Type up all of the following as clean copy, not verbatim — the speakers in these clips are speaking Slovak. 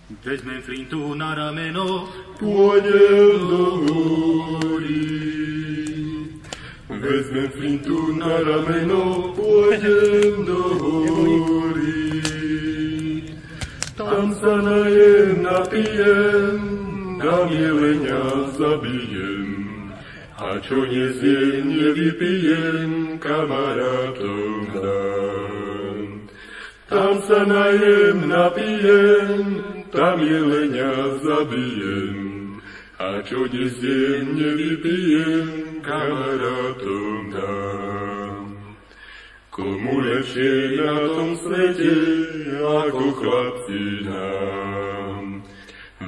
Vezmem flintu na rameno, pôjdem do hory. Vezmem flintu na rameno, pôjdem do hory. Tam sa najem, napijem, tam jelenia zabijem. A čo nezjem, nevypijem, kamarátom dám. Tam sa najem, napijem, tam jelenia zabijem. A čo nezjem, nevypijem, kamarátom dám. Komu lepšie na tom svete, ako chlapci nám.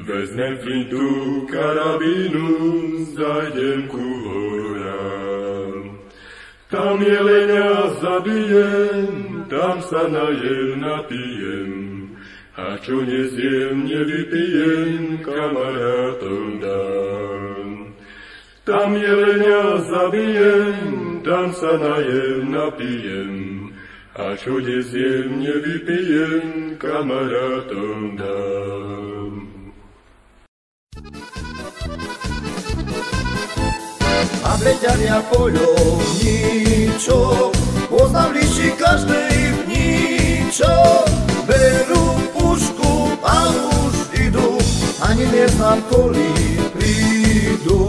Vezmem flintu, karabínu, zajdem ku horám. Tam jelenia zabijem, tam sa najem, napijem. A čo nezjem, nevypijem, kamarátom dám. Tam jelenia zabijem, tam sa najem, napijem. A čo nezjem, nevypijem, kamarátom dám. A beťania poľovníčok poznali si každej vníčok. Berú pušku a už idú, ani neznám, koli prídu.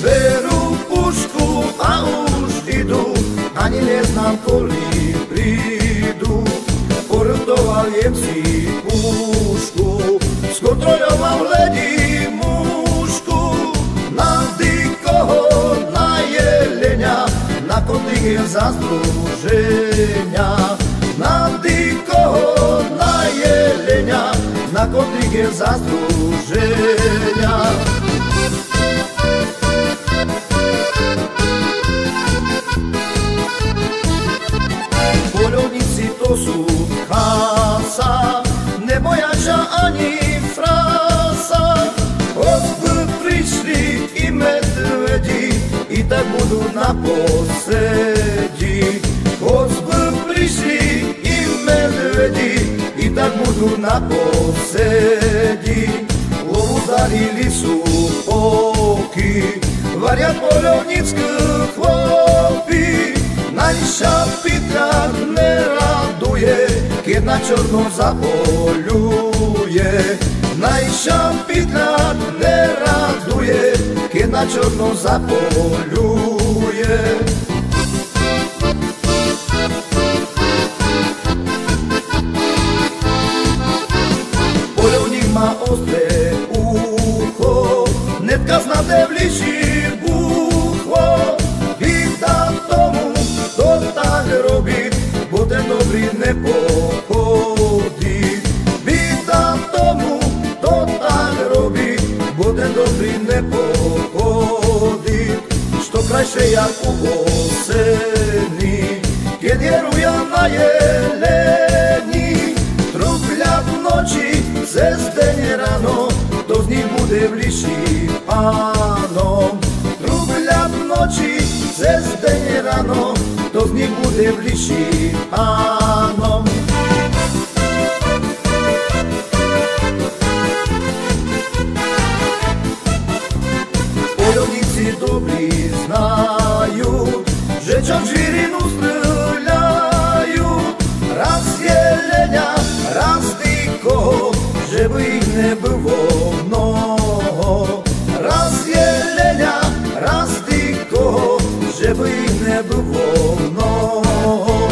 Berú pušku a už idú, ani neznám, koli prídu. Portoval jem si pušku, skontroloval hledí mušku. Na dikoho, na jelenia, na kontingent zazdruženia. Na dikoho, na jelenia, na kontingent zazdruženia. Poľovníci to sú kasa, neboja sa ani frasa. Hoď prišli i medvedi, i tak budú na posedi. Hoď prišli i medvedi, i tak budú na posedi. Lovu darili sú oky, varia poľovnícky chlopi. Najša Pitra neraduje, keď na čorno zapoľuje. Najša Pitra neraduje, keď na čorno zapoľuje. Poľovník má ostré ucho, netka znaté blíži bucho. Vydá tomu, to tak robí, bo ten dobrý nepochodí. Vydá tomu, to tak robí, bo ten dobrý nepochodí. Što krajšie jak uhosený, keď jeruja na jelení. Trubľa v noči, cez deň ráno, to z nich bude bližší pánom. Trubľa v noči, cez deň ráno, to z nich bude bližší pánom. Poľovníci dobrí znajú, že čo žirinu strieľajú. Raz jelenia, raz dikoho, že by ich nebylo mnoho. Raz jelenia, raz dikoho, že by ich nebylo mnoho.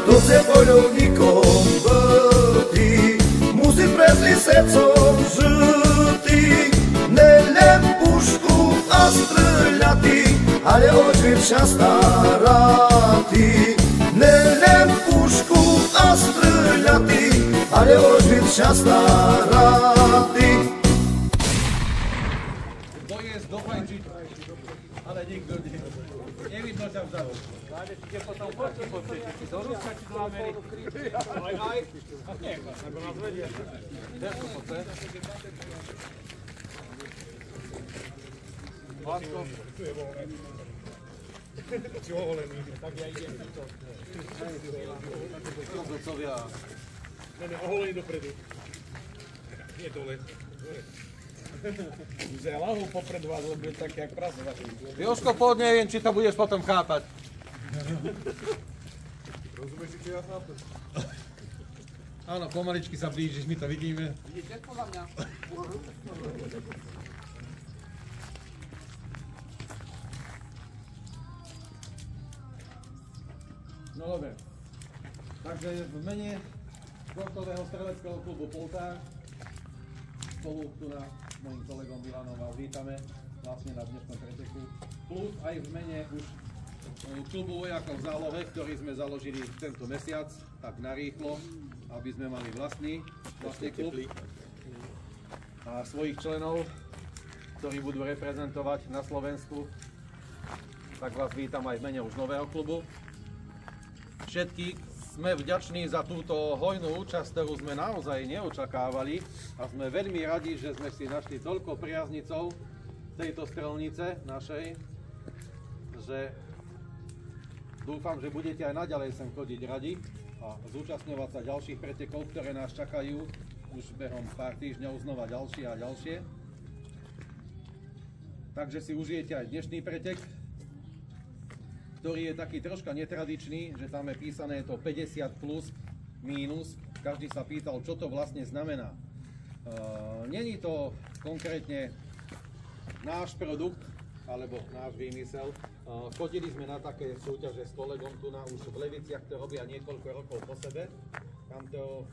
To se poľovníkom vrtí, musí presli srdcom žitý. Nelem pušku a strieľatý, ale očvir šťastaratý. Nelem pušku a strieľatý, ale očvir šťastaratý. Dojezd do fajčiť, ale nikto nie. Nevidno ťa vzadu. Ide potom proti počete. Či do Ruska, či do Ameriky. Aj. Nie, ako nás vedie. Ďakujem, poďte. Lásko. Tu je voľné. Si oholený. Tak ja idem. Kozocovia. Ne, oholený dopredu. Nie dole. Že lahu popred vás, lebo je tak jak prasa. Jožko, poď, neviem, či to budeš potom chápať. Rozumieš si, čo ja chápem? Áno, pomaličky sa blížiš, my to vidíme. Vidíte podľa mňa? No dobre. Takže v mene športového streleckého klubu Poltár spolu tu na mojim kolegom Milanom vás vítame vlastne na dnešnom preteku. Plus aj v mene už klubu vojakov v zálohe, ktorý sme založili tento mesiac, tak narýchlo, aby sme mali vlastný klub a svojich členov, ktorí budú reprezentovať na Slovensku. Tak vás vítam aj v mene už nového klubu. Všetky sme vďační za túto hojnú účasť, ktorú sme naozaj neočakávali a sme veľmi radi, že sme si našli toľko priaznicov tejto strelnice našej, že dúfam, že budete aj naďalej sem chodiť radi a zúčastňovať sa ďalších pretekov, ktoré nás čakajú už behom pár týždňov znova ďalšie a ďalšie. Takže si užijete aj dnešný pretek, ktorý je taký troška netradičný, že tam je písané to 50 plus mínus. Každý sa pýtal, čo to vlastne znamená. Není to konkrétne náš produkt, alebo náš výmysel. Chodili sme na také súťaže s kolegom tu na už v Leviciach, to robia niekoľko rokov po sebe. Tam to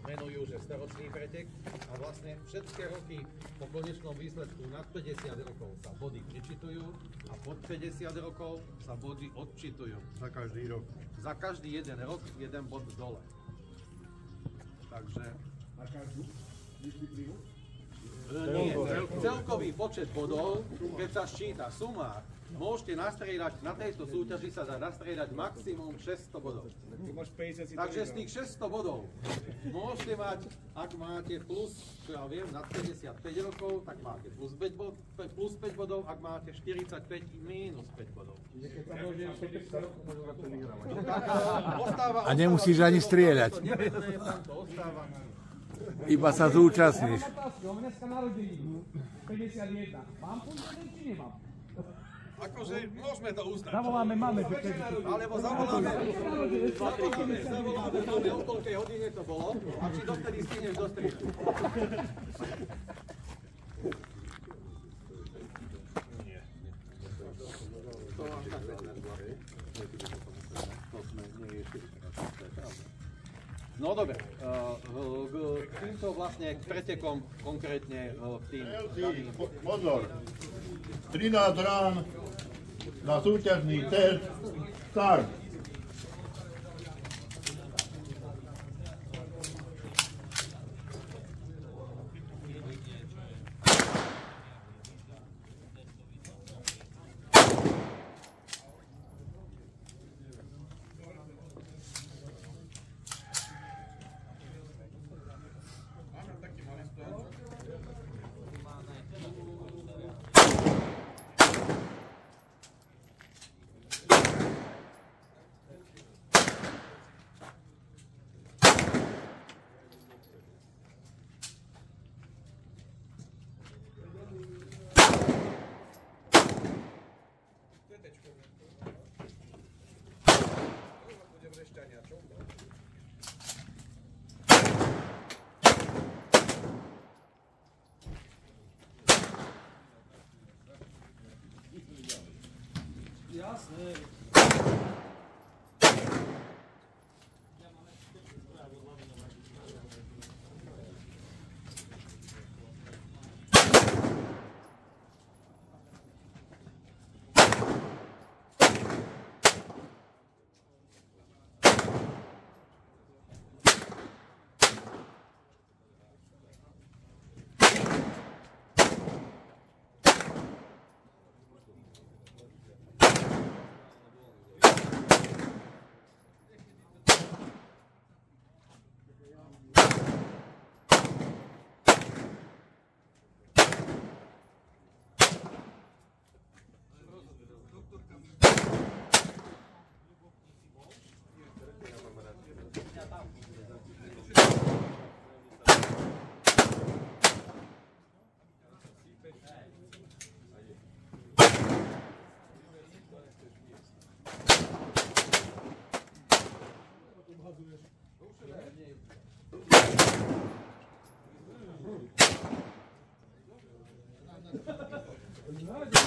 menujú, že storočný pretek. A vlastne všetky roky po konečnom výsledku nad 50 rokov sa body pričitujú a pod 50 rokov sa body odčitujú. Za každý rok. Za každý jeden rok jeden bod dole. Takže... Na každú disciplínu? Nie, celkový počet bodov, keď sa ščíta sumár, môžete nastrieľať, na tejto súťaži sa dá nastrieľať maximum 600 bodov. Takže z tých 600 bodov môžete mať, ak máte plus, čo ja viem, nad 55 rokov, tak máte plus 5 bodov, ak máte 45, minus 5 bodov. A nemusíš ani strieľať. Iba sa zúčastníš. Mám dneska narodeniny, 51. Mám pondelok, či nemám? Akože môžeme to uznať. Zavoláme máme, že keď... Alebo zavoláme, o koľkej hodine to bolo a či dovtedy stihneš dostriť. Nie. To až tak no dobre, k týmto vlastne pretekom konkrétne tým... Pozor, 13 rán na súťažný test, start. Jasne. Prawda.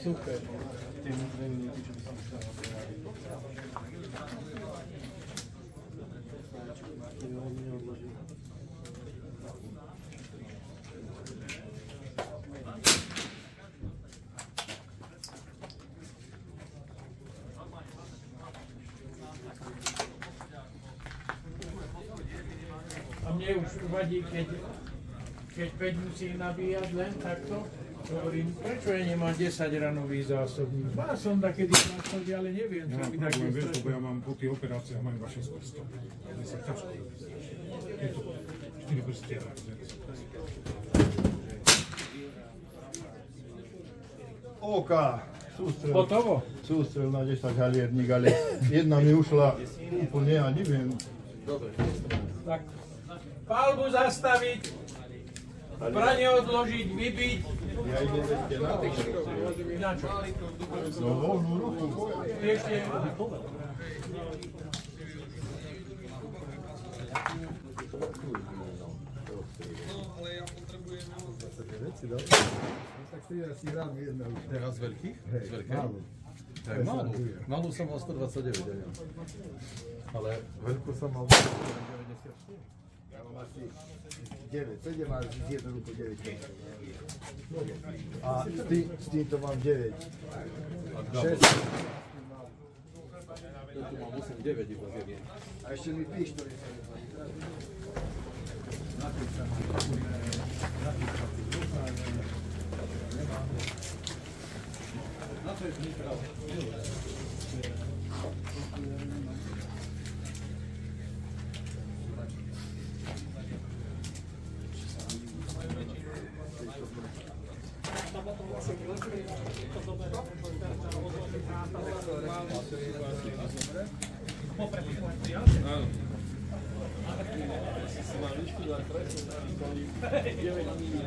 Super. A mne už vadí, keď 5 musím nabíjať len takto, hovorím, prečo ja nemám 10 ranových zásobník? Má som takedy zásobník, ale neviem, čo mi taký vieš, lebo ja mám po tie operácie, ja mám iba 6 prstov. Ja sa ťažko robí. Je to 4 prstia. Oka, sústrel. Hotovo? Sústrel na 10 halierník, ale jedna mi ušla úplne, ja neviem. Dobre. Tak, palbu zastaviť, pranie odložiť, vybiť. Ja idem ešte na to. Na čo? No voľnú ruku. Ešte. Teraz veľkých? Z veľkej? Hej, malú. Malú som mal 129, ja. Ale veľkú som mal 94. Ja mám asi 9, 7 a z jednu ruku 9. A s týmto mám 9. 6. Tu mám 8-9 iba z jednou. A ešte mi píš, ktorý sa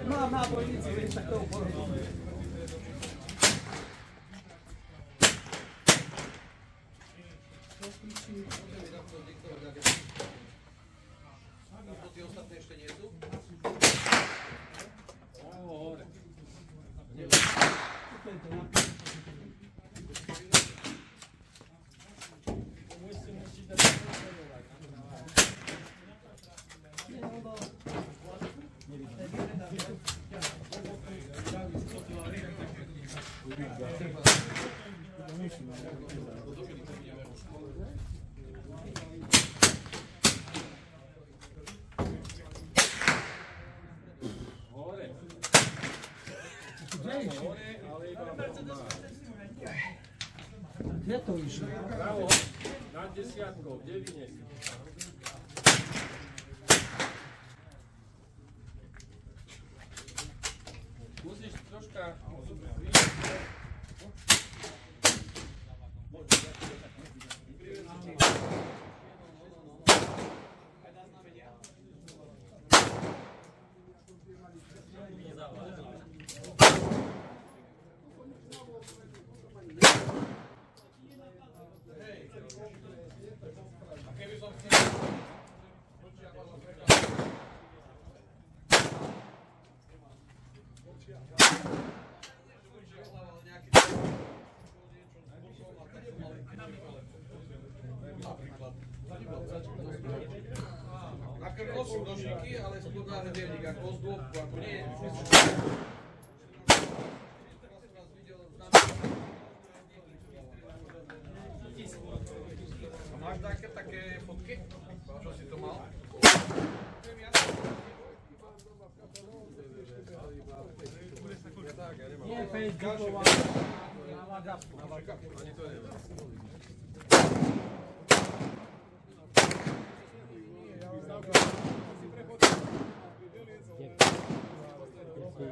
Má bojnici, vieš, tak to uporozumiem. Tie ostatné ešte nie sú? Hore. Kde to išlo? Bravo, nad desiatkou, v devine si. Musíš troška... Na krko sú nožíky, ale spodná hliadník, ako ozdôbku, ako nie. A máš také fotky? Čo si to mal? Nie, Facebooková. Na WhatsApp. Ani to neviem.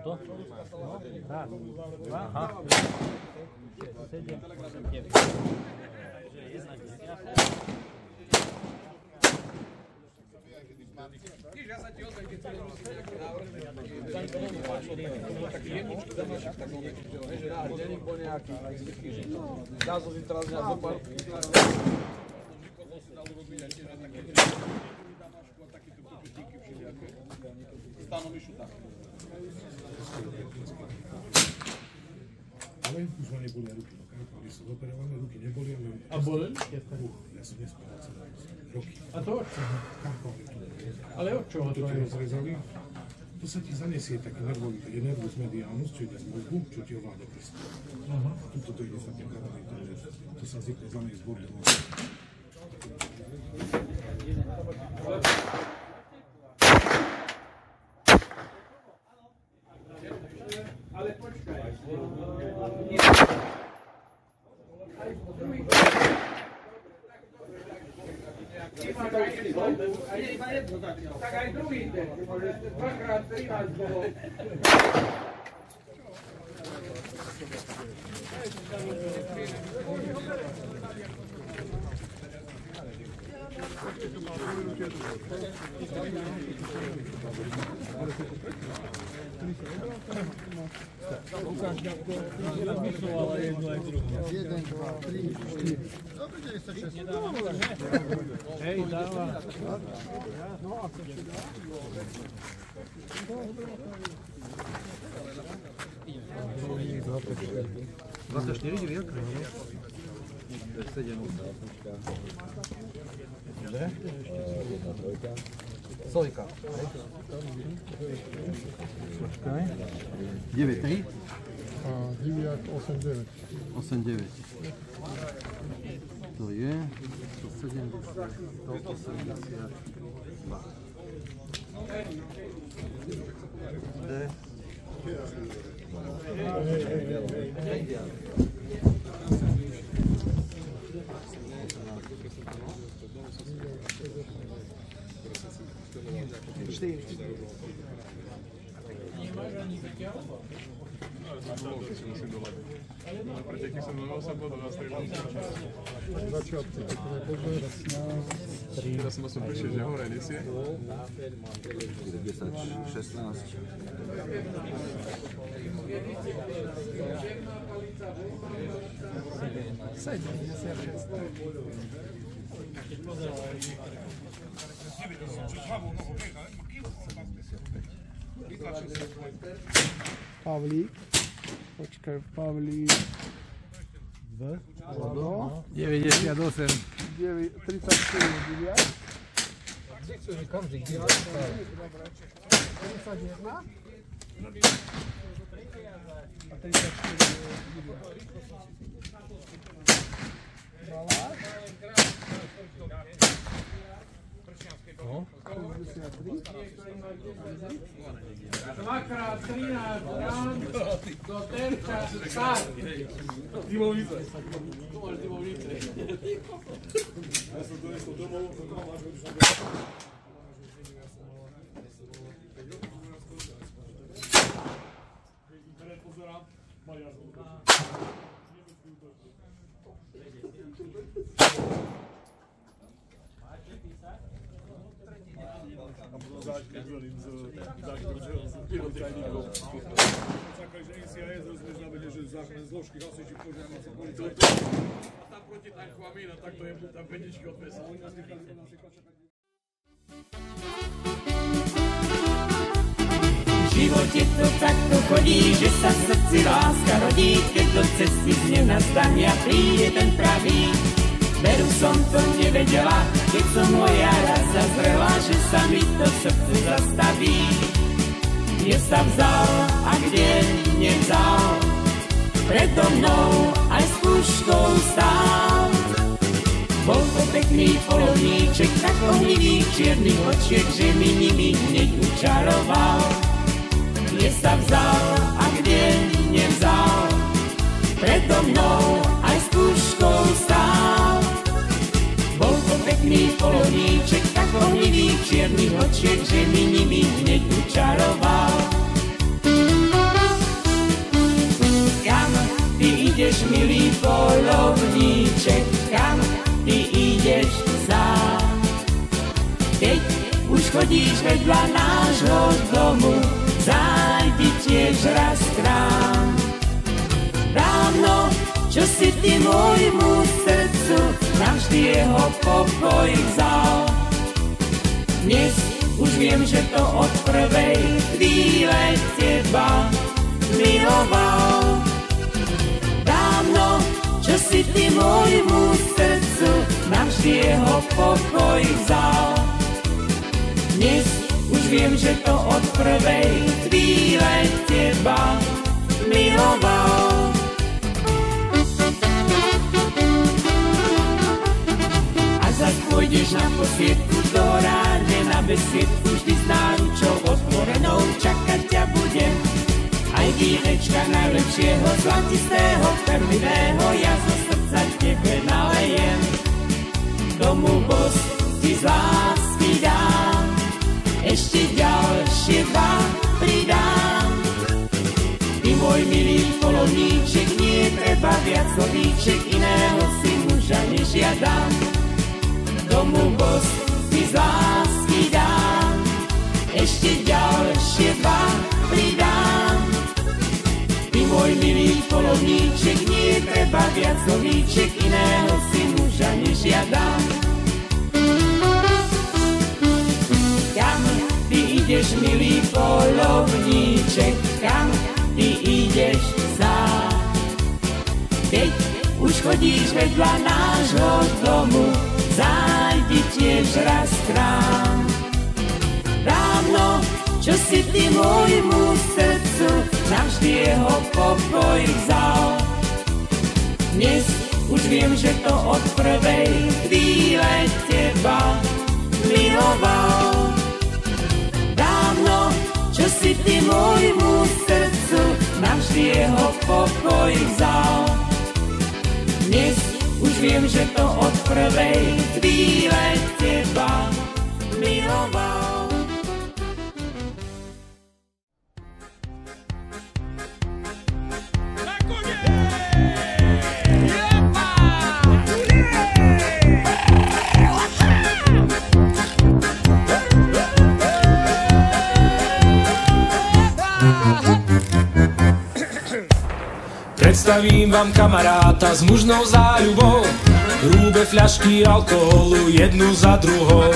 To? No, tak. Aha. 7, 9. Ja sa ti ozvem, keď chcem musím nejaký návrh. Taký jemničky dáš, tak on že náš denník bol nejaký. Dá som si teraz nejak zopár. Dalo robiť aj tiež také Damášku a takéto kukutíky všelijaké. Stáno myšu tak. Ale už ma neboli ruky, no karpály sú zoperované, ruky neboli, ale... A boli? Ja som nespal celé roky. A to od čoho? Karpály. Ale od čoho to je? Rozrezali. To sa ti zanesie taký nervus medianus, čo ide z mozgu, čo ti ovláda prst. Tuto to ide sa tie karpály, to sa zvykne zaniesť z bodu. Ale počkaj. Tak aj druhý ten, môžeš dvakrát, trikrát bolo. Rozmyslovala jednu aj druhú. 1, 2, 3, 4. Dobre, 96. Hej, dáva. No, ako si dá. 24 divielka, no? 7. Kde? Sojka. Počkaj. 9-3? A diviak 8-9. 8-9. To je 172. D. Preteky som do 8 bodov nastrelil. Začiatky, takové pozor. Teraz som aspoň prišiel, že hore nesie. 10, 16. Pavlík. Počkaj, Pavlík. 98. 34 diviak. Každý 31. A 34 diviak. Baláš. No. 63. 2x13 rán do terča start. Dimovice. Tu máš Dimovice. Ja som to nesol domov, toto máš odlišné. Internet pozerám, Maria zvuka. Nemecký útočník. A potom záčky z pirotechnikou. Čakaj, že NCIS rozumie znamenie, že záchranné zložky, hasiči, požiarníci, policajti. A tam proti tanku a mína, tak to je tam peničky odvesa. V živote to takto chodí, že sa v srdci láska rodí, keď do cesty z nenazdania príde ten pravý. Veru som to nevedela, keď som moja raz zazrela, že sa mi to srdce zastaví. Kde sa vzal a kde nevzal, predo mnou aj s puškou stál. Bol to pekný polovníček, tak ohnivých čiernych očiek, že mi nimi hneď učaroval. Kde sa vzal a kde nevzal, predo mnou aj s puškou stál. Bol to pekný polovníček, tak ohnivých čiernych očiek, že mi nimi hneď učaroval. Kam ty ideš, milý polovníček, kam ty ideš sám? Keď už chodíš vedľa nášho domu, zájdi tiež raz krám. Dávno, čo si ty môjmu srdcu navždy jeho pokoj vzal. Dnes už viem, že to od prvej chvíle teba miloval. Dávno, čo si ty môjmu srdcu navždy jeho pokoj vzal. Dnes už viem, že to od prvej chvíle teba miloval. Zas pôjdeš na posvietku do ráne, na besiedku vždy s náručou otvorenou čakať ťa budem. Aj vínečka najlepšieho, zlatistého, perlivého, ja zo srdca tebe nalejem. Tomu boss ti z lásky dám, ešte ďalšie dva pridám. Ty môj milý polovníček, nie treba viac slovíček, iného si muža nežiadam. Tomu boss ti z lásky dám, ešte ďalšie dva pridám. Ty môj milý polovníček, nie treba viac slovíček, iného si muža nežiadam. Kam ty ideš, milý polovníček, kam ty ideš sám? Keď už chodíš vedľa nášho domu, zájdi tiež raz krám. Dávno, čo si ty môjmu srdcu navždy jeho pokoj vzal. Dnes už viem, že to od prvej chvíle teba miloval. Dávno, čo si ty môjmu srdcu navždy jeho pokoj vzal. Dnes už viem, že to od prvej chvíle teba miloval. Predstavím vám kamaráta s mužnou záľubou, hrúbe fľašky alkoholu jednu za druhou.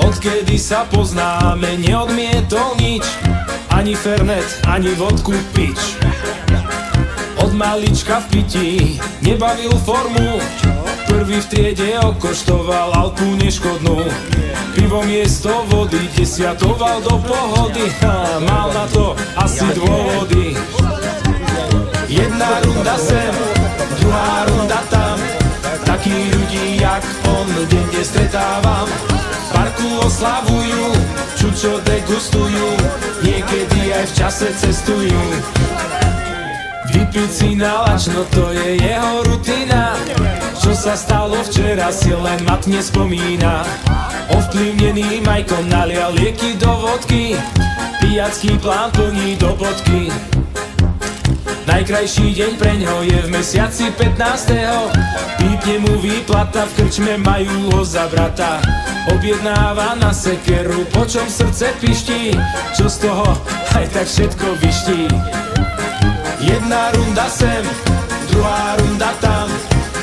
Odkedy sa poznáme, neodmietol nič, ani fernet, ani vodku pič. Od malička v pití nebavil formu, prvý v triede okoštoval Alpu neškodnú. Pivo miesto vody desiatoval do pohody, mal na to asi dôvody. Jedna runda sem, druhá runda tam, takých ľudí jak on denne stretávam. V parku oslavujú, čučo degustujú, niekedy aj v čase cestujú. V Vypiť si na lačno, to je jeho rutina. Čo sa stalo včera, si len matne spomína. Ovplyvnený Majkom nalial lieky do vodky, pijacký plán plní do bodky. Najkrajší deň preňho je v mesiaci 15. Pípne mu výplata, v krčme majú ho za brata. Objednáva na sekeru, po čom srdce piští, čo z toho aj tak všetko vyští. Jedna runda sem, druhá runda tam,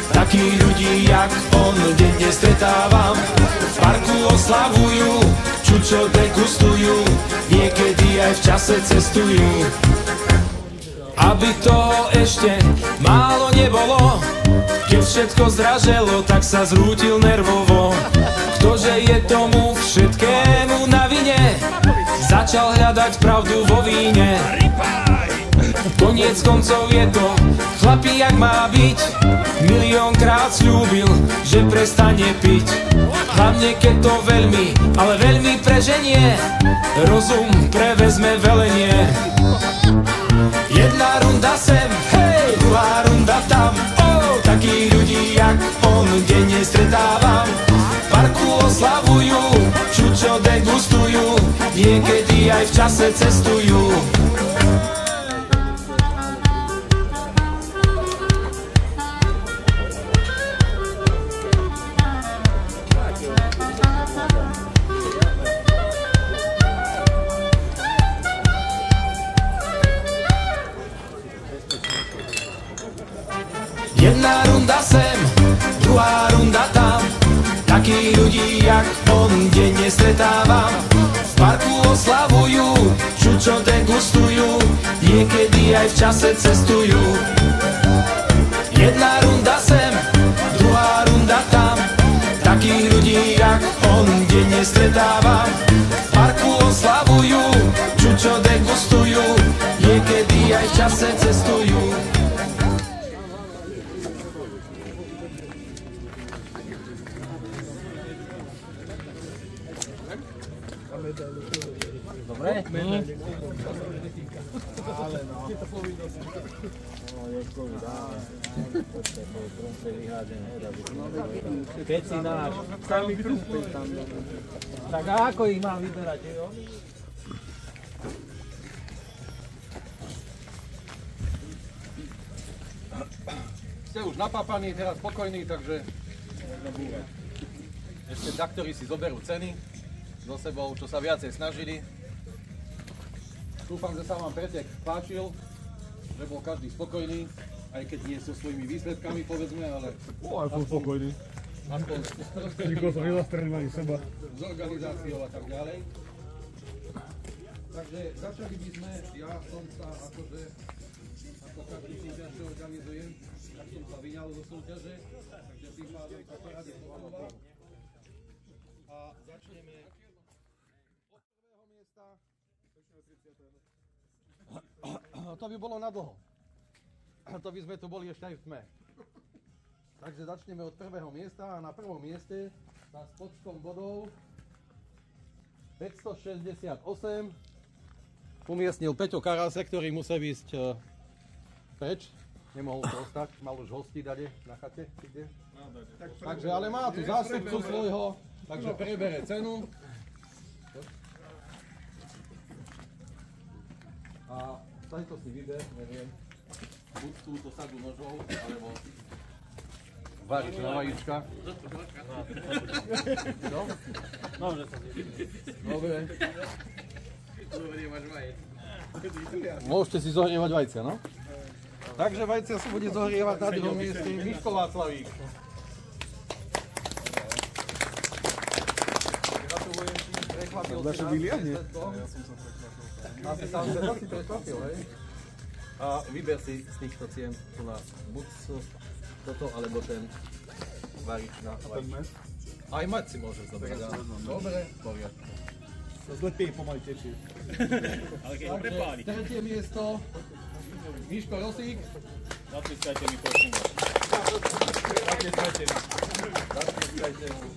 takých ľudí jak on denne stretávam. V parku oslavujú, čučo degustujú, niekedy aj v čase cestujú. Aby toho ešte málo nebolo, keď všetko zdraželo, tak sa zrútil nervovo. Ktože je tomu všetkému na vine, začal hľadať pravdu vo víne. Koniec koncov je to chlapí jak má byť, miliónkrát sľúbil, že prestane piť. Hlavne keď to veľmi, ale veľmi preženie, rozum prevezme velenie. Jedna runda sem, hej, druhá runda tam, takých ľudí jak on denne stretávam. V parku oslavujú, čučo degustujú, niekedy aj v čase cestujú. Jedna runda sem, druhá runda tam, takých ľudí jak on denne stretávam. V parku oslavujú, čučo degustujú, niekedy aj v čase cestujú. Jedna runda sem, druhá runda tam, takých ľudí jak on denne stretávam. V parku oslavujú, čučo degustujú, niekedy aj v čase cestujú. Dobre? Ale no. Keď si náš, tak ako ich mám vyberať, jo? Ste už napápaní, teraz spokojní, takže ešte taktori si zoberú ceny so sebou, čo sa viacej snažili. Dúfam, že sa vám pretek páčil, že bol každý spokojný, aj keď nie so svojimi výsledkami, povedzme, ale... Aj som spokojný. Aspoň Nikoho sa nezastrelil ani seba. S organizáciou a tak ďalej. Takže začali by sme, ja som sa akože, ako každý súťaž, čo organizujem, tak som sa vyňal zo súťaže, takže tým pádom sa poradím považoval. A začneme od prvého miesta. To by bolo na dlho. To by sme tu boli ešte aj v tme. Takže začneme od prvého miesta a na prvom mieste sa s počtom bodov 568 umiestnil Peťo Karase, ktorý musel ísť preč. Nemohol to ostať, mal už hosti dade na chate. Takže ale má tu zástupcu svojho, takže prebere cenu. A to si vyber, neviem, buď túto sadu nožov, alebo varičná vajíčka. Čo? Dobre sa si. Dobre. Môžete si zohrievať vajcia, no? Takže vajcia sa bude zohrievať na druhom mieste Miško Václavík. Gratulujem ti, prekvapil si nás. Ja som sa prekvapil. Asi sám si prekvapil, hej? A vyber si z týchto cien tu na buď toto, alebo ten varičná vajíčka. Aj mať si môžeš zobrať, áno. Dobre, poriadku. To zlepie pomaly tečie. Ale keď ho prepáli. Tretie miesto, Miško Rosík. Zatliskajte mi prosím vás. Zatliskajte mu.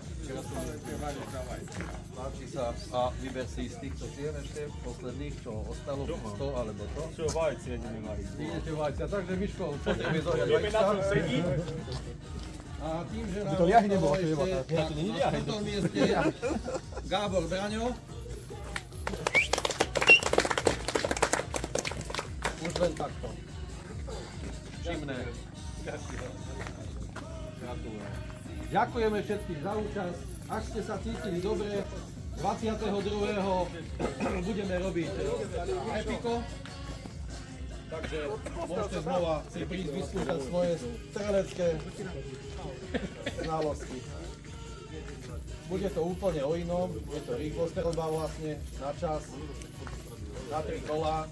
Páči sa a vyber si z týchto tiem ešte posledných, čo ostalo, 100 alebo to. Čo vajci jedine varí. Idete vajcia, takže Miško, poďme zohľať Vieme na tom vajca. sedí. A tým, že to liahy nebolo, to je ešte voda. Ja to nie na liahy. 4. mieste Gábor Braňo. Už len takto. Čimné. Gratulujem. Ďakujeme všetkým za účasť. Ak ste sa cítili dobre, 22. budeme robiť epiko. Takže môžete znova si prísť vyskúšať svoje strelecké znalosti. Bude to úplne o inom, je to rýchlostrelba vlastne, na čas, na 3 kolá.